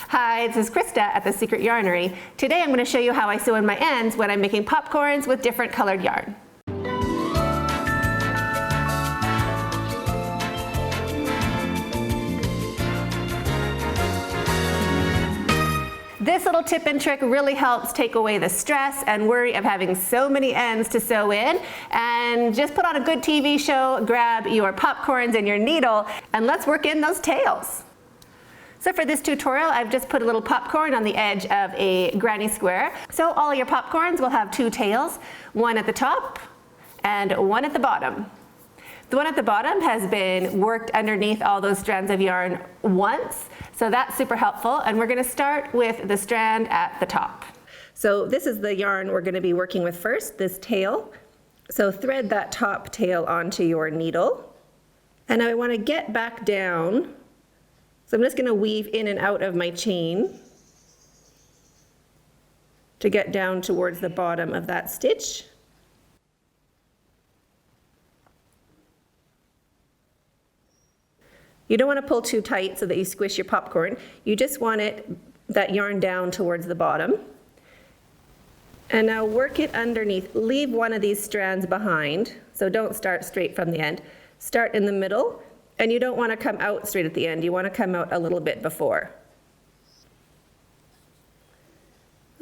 Hi, this is Krista at The Secret Yarnery. Today I'm going to show you how I sew in my ends when I'm making popcorns with different colored yarn. This little tip and trick really helps take away the stress and worry of having so many ends to sew in, and just put on a good TV show, grab your popcorns and your needle, and let's work in those tails. So for this tutorial, I've just put a little popcorn on the edge of a granny square. So all your popcorns will have two tails, one at the top and one at the bottom. The one at the bottom has been worked underneath all those strands of yarn once, so that's super helpful. And we're going to start with the strand at the top. So this is the yarn we're going to be working with first, this tail. So thread that top tail onto your needle. And I want to get back down. So I'm just going to weave in and out of my chain to get down towards the bottom of that stitch. You don't want to pull too tight so that you squish your popcorn. You just want that yarn down towards the bottom. And now work it underneath. Leave one of these strands behind, so don't start straight from the end. Start in the middle, and you don't want to come out straight at the end. You want to come out a little bit before.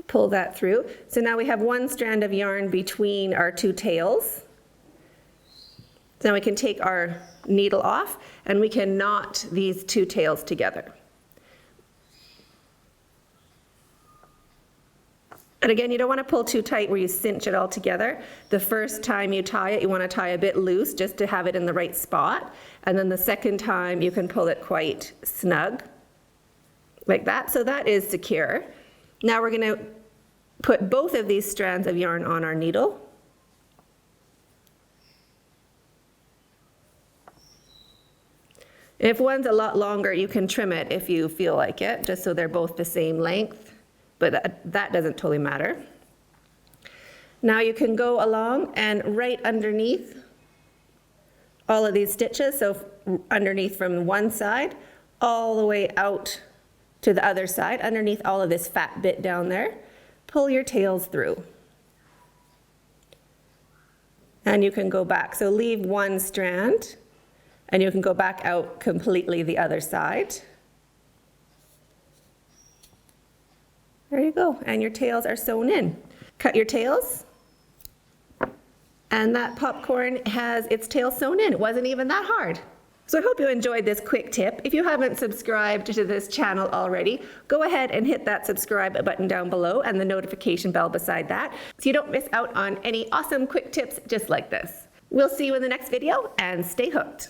Pull that through. So now we have one strand of yarn between our two tails. So now we can take our needle off and we can knot these two tails together. And again, you don't want to pull too tight where you cinch it all together. The first time you tie it, you want to tie a bit loose just to have it in the right spot. And then the second time you can pull it quite snug, like that. So that is secure. Now we're going to put both of these strands of yarn on our needle. If one's a lot longer, you can trim it if you feel like it, just so they're both the same length, but that doesn't totally matter. Now you can go along and right underneath all of these stitches, so underneath from one side all the way out to the other side, underneath all of this fat bit down there, pull your tails through. And you can go back, so leave one strand, and you can go back out completely the other side. There you go, and your tails are sewn in. Cut your tails, and that popcorn has its tail sewn in. It wasn't even that hard. So I hope you enjoyed this quick tip. If you haven't subscribed to this channel already, go ahead and hit that subscribe button down below and the notification bell beside that, so you don't miss out on any awesome quick tips just like this. We'll see you in the next video, and stay hooked.